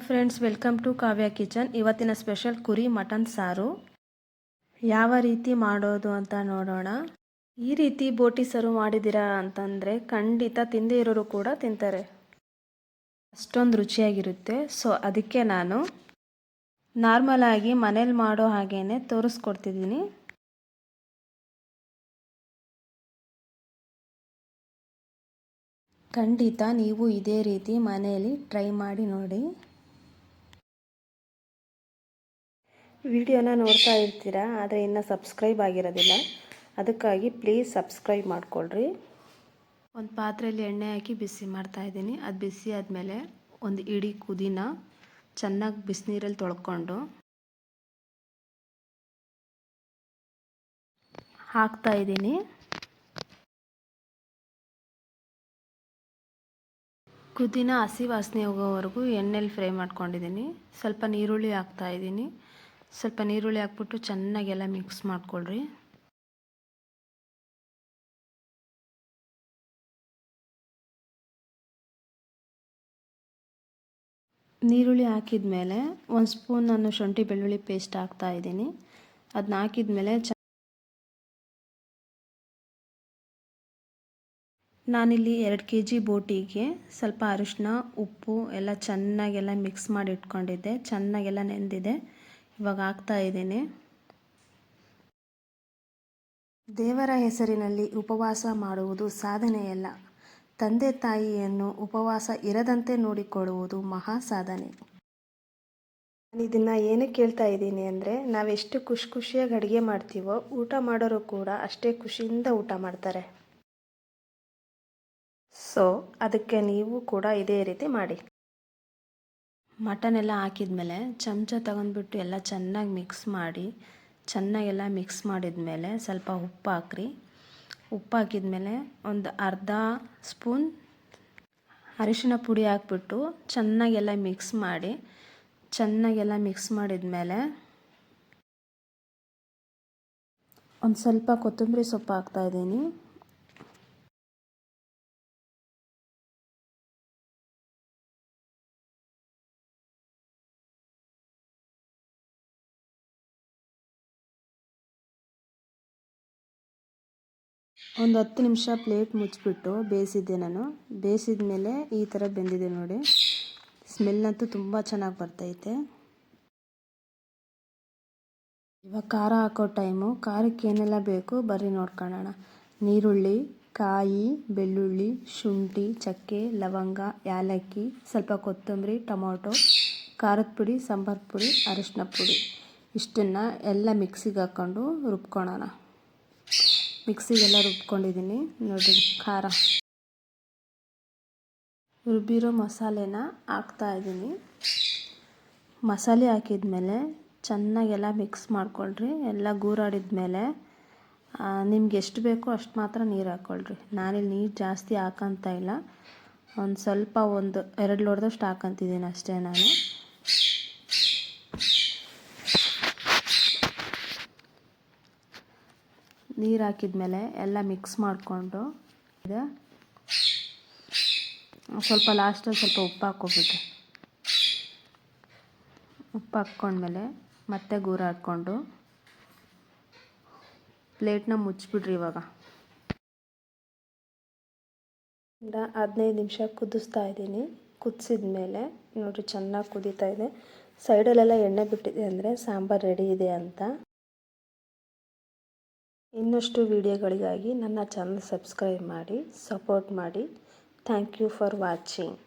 Friends, welcome to Kavya kitchen. ಇವತ್ತಿನ special ಕುರಿ mutton ಸಾರು ಯಾವ ರೀತಿ ಮಾಡೋದು ಅಂತ ನೋಡೋಣ. ಈ ರೀತಿ ಬೋಟಿ ಸಾರು ಮಾಡಿದ್ದೀರಾ ಅಂತಂದರೆ ಖಂಡಿತ ತಿಂದೇ ಇರೋರು ಕೂಡ ತಿಂತಾರೆ, ಅಷ್ಟೊಂದು ರುಚಿಯಾಗಿರುತ್ತೆ. ಸೊ ಅದಕ್ಕೆ ನಾನು ನಾರ್ಮಲ್ ಆಗಿ ಮನೇಲಿ ಮಾಡೋ ಹಾಗೇನೆ ತೋರಿಸ್ಕೊಡ್ತಿದ್ದೀನಿ. ಖಂಡಿತ ನೀವು ಇದೇ ರೀತಿ ಮನೆಯಲ್ಲಿ ಟ್ರೈ ಮಾಡಿ ನೋಡಿ. ವಿಡಿಯೋನ ನೋಡ್ತಾ ಇರ್ತೀರಾ, ಆದರೆ ಇನ್ನೂ ಸಬ್ಸ್ಕ್ರೈಬ್ ಆಗಿರೋದಿಲ್ಲ. ಅದಕ್ಕಾಗಿ ಪ್ಲೀಸ್ ಸಬ್ಸ್ಕ್ರೈಬ್ ಮಾಡಿಕೊಳ್ಳ್ರಿ. ಒಂದು ಪಾತ್ರೆಯಲ್ಲಿ ಎಣ್ಣೆ ಹಾಕಿ ಬಿಸಿ ಮಾಡ್ತಾಯಿದ್ದೀನಿ. ಅದು ಬಿಸಿ ಆದಮೇಲೆ ಒಂದು ಇಡೀ ಕುದಿನ ಚೆನ್ನಾಗಿ ಬಿಸಿನೀರಲ್ಲಿ ತೊಳ್ಕೊಂಡು ಹಾಕ್ತಾಯಿದ್ದೀನಿ. ಕುದಿನ ಹಸಿ ವಾಸನೆ ಹೋಗೋವರೆಗೂ ಎಣ್ಣೆಲಿ ಫ್ರೈ ಮಾಡ್ಕೊಂಡಿದ್ದೀನಿ. ಸ್ವಲ್ಪ ನೀರುಳ್ಳಿ ಹಾಕ್ತಾಯಿದ್ದೀನಿ. ಸ್ವಲ್ಪ ನೀರುಳ್ಳಿ ಹಾಕ್ಬಿಟ್ಟು ಚೆನ್ನಾಗೆಲ್ಲ ಮಿಕ್ಸ್ ಮಾಡ್ಕೊಳ್ರಿ. ನೀರುಳ್ಳಿ ಹಾಕಿದ ಮೇಲೆ ಒಂದು ಸ್ಪೂನ್ ನಾನು ಶುಂಠಿ ಬೆಳ್ಳುಳ್ಳಿ ಪೇಸ್ಟ್ ಹಾಕ್ತಾಯಿದ್ದೀನಿ. ಅದನ್ನ ಹಾಕಿದ ಮೇಲೆ ನಾನಿಲ್ಲಿ 2 kg ಬೋಟಿಗೆ ಸ್ವಲ್ಪ ಅರಿಶಿನ, ಉಪ್ಪು ಎಲ್ಲ ಚೆನ್ನಾಗೆಲ್ಲ ಮಿಕ್ಸ್ ಮಾಡಿ ಇಟ್ಕೊಂಡಿದ್ದೆ. ಚೆನ್ನಾಗೆಲ್ಲ ನೆಂದಿದೆ. ಇವಾಗ ಹಾಕ್ತಾಯಿದ್ದೀನಿ. ದೇವರ ಹೆಸರಿನಲ್ಲಿ ಉಪವಾಸ ಮಾಡುವುದು ಸಾಧನೆಯಲ್ಲ, ತಂದೆ ತಾಯಿಯನ್ನು ಉಪವಾಸ ಇರದಂತೆ ನೋಡಿಕೊಳ್ಳುವುದು ಮಹಾ ಸಾಧನೆ. ನಾನು ಇದನ್ನು ಏನಕ್ಕೆ ಹೇಳ್ತಾ ಇದ್ದೀನಿ ಅಂದರೆ, ನಾವೆಷ್ಟು ಖುಷಿಯಾಗಿ ಅಡುಗೆ ಮಾಡ್ತೀವೋ ಊಟ ಮಾಡೋರು ಕೂಡ ಅಷ್ಟೇ ಖುಷಿಯಿಂದ ಊಟ ಮಾಡ್ತಾರೆ. ಸೊ ಅದಕ್ಕೆ ನೀವು ಕೂಡ ಇದೇ ರೀತಿ ಮಾಡಿ. ಮಟನ್ ಎಲ್ಲ ಹಾಕಿದ್ಮೇಲೆ ಚಮಚ ತಗೊಂಡ್ಬಿಟ್ಟು ಎಲ್ಲ ಚೆನ್ನಾಗಿ ಮಿಕ್ಸ್ ಮಾಡಿ, ಚೆನ್ನಾಗೆಲ್ಲ ಮಿಕ್ಸ್ ಮಾಡಿದ್ಮೇಲೆ ಸ್ವಲ್ಪ ಉಪ್ಪು ಹಾಕ್ರಿ. ಉಪ್ಪು ಹಾಕಿದ್ಮೇಲೆ ಒಂದು ಅರ್ಧ ಸ್ಪೂನ್ ಅರಿಶಿನ ಪುಡಿ ಹಾಕ್ಬಿಟ್ಟು ಚೆನ್ನಾಗೆಲ್ಲ ಮಿಕ್ಸ್ ಮಾಡಿ, ಚೆನ್ನಾಗೆಲ್ಲ ಮಿಕ್ಸ್ ಮಾಡಿದ್ಮೇಲೆ ಒಂದು ಸ್ವಲ್ಪ ಕೊತ್ತಂಬರಿ ಸೊಪ್ಪು ಹಾಕ್ತಾಯಿದ್ದೀನಿ. ಒಂದು 10 ನಿಮಿಷ ಪ್ಲೇಟ್ ಮುಚ್ಚಿಬಿಟ್ಟು ಬೇಯಿಸಿದ್ದೆ ನಾನು. ಬೇಯಿಸಿದ ಮೇಲೆ ಈ ಥರ ಬೆಂದಿದೆ ನೋಡಿ. ಸ್ಮೆಲ್ಲಂತೂ ತುಂಬ ಚೆನ್ನಾಗಿ ಬರ್ತೈತೆ. ಇವಾಗ ಖಾರ ಹಾಕೋ ಟೈಮು. ಖಾರಕ್ಕೆ ಏನೆಲ್ಲ ಬೇಕು ಬರ್ರಿ ನೋಡ್ಕೊಳ್ಳೋಣ. ನೀರುಳ್ಳಿ, ಕಾಯಿ, ಬೆಳ್ಳುಳ್ಳಿ, ಶುಂಠಿ, ಚಕ್ಕೆ, ಲವಂಗ, ಏಲಕ್ಕಿ, ಸ್ವಲ್ಪ ಕೊತ್ತಂಬರಿ, ಟೊಮೊಟೊ, ಖಾರದ ಪುಡಿ, ಸಾಂಬಾರು ಪುಡಿ, ಅರಿಶಿನ ಪುಡಿ, ಇಷ್ಟನ್ನು ಎಲ್ಲ ಮಿಕ್ಸಿಗೆ ಹಾಕ್ಕೊಂಡು ರುಬ್ಕೊಳ್ಳೋಣ. ಮಿಕ್ಸಿಗೆಲ್ಲ ರುಬ್ಕೊಂಡಿದ್ದೀನಿ ನೋಡಿ. ಖಾರ ರುಬ್ಬಿರೋ ಮಸಾಲೆನ ಹಾಕ್ತಾಯಿದ್ದೀನಿ. ಮಸಾಲೆ ಹಾಕಿದ್ಮೇಲೆ ಚೆನ್ನಾಗೆಲ್ಲ ಮಿಕ್ಸ್ ಮಾಡ್ಕೊಳ್ರಿ. ಎಲ್ಲ ಗೂರಾಡಿದ್ಮೇಲೆ ನಿಮ್ಗೆ ಎಷ್ಟು ಬೇಕೋ ಅಷ್ಟು ಮಾತ್ರ ನೀರು ಹಾಕ್ಕೊಳ್ರಿ. ನಾನಿಲ್ಲಿ ನೀರು ಜಾಸ್ತಿ ಹಾಕೋಂತ ಇಲ್ಲ, ಒಂದು ಸ್ವಲ್ಪ 1-2 ಲೋಟದಷ್ಟು ಹಾಕೊತಿದ್ದೀನಿ ಅಷ್ಟೇ ನಾನು. ನೀರು ಹಾಕಿದ್ಮೇಲೆ ಎಲ್ಲ ಮಿಕ್ಸ್ ಮಾಡಿಕೊಂಡು ಸ್ವಲ್ಪ ಲಾಸ್ಟಲ್ಲಿ ಸ್ವಲ್ಪ ಉಪ್ಪು ಹಾಕ್ಕೊಬಿಟ್ಟು, ಉಪ್ಪು ಹಾಕ್ಕೊಂಡ್ಮೇಲೆ ಮತ್ತೆ ಗೂರು ಹಾಕ್ಕೊಂಡು ಪ್ಲೇಟ್ನ ಮುಚ್ಚಿಬಿಡ್ರಿ. ಇವಾಗ 15 ನಿಮಿಷ ಕುದಿಸ್ತಾ ಇದ್ದೀನಿ. ಕುದಿಸಿದ್ಮೇಲೆ ನೋಡಿರಿ ಚೆನ್ನಾಗಿ ಕುದೀತಾ ಇದೆ. ಸೈಡಲ್ಲೆಲ್ಲ ಎಣ್ಣೆ ಬಿಟ್ಟಿದೆ ಅಂದರೆ ಸಾಂಬಾರು ರೆಡಿ ಇದೆ ಅಂತ. ಇನ್ನಷ್ಟು ವಿಡಿಯೋಗಳಿಗಾಗಿ ನನ್ನ ಚಾನಲ್ ಸಬ್ಸ್ಕ್ರೈಬ್ ಮಾಡಿ, ಸಪೋರ್ಟ್ ಮಾಡಿ. Thank you for watching.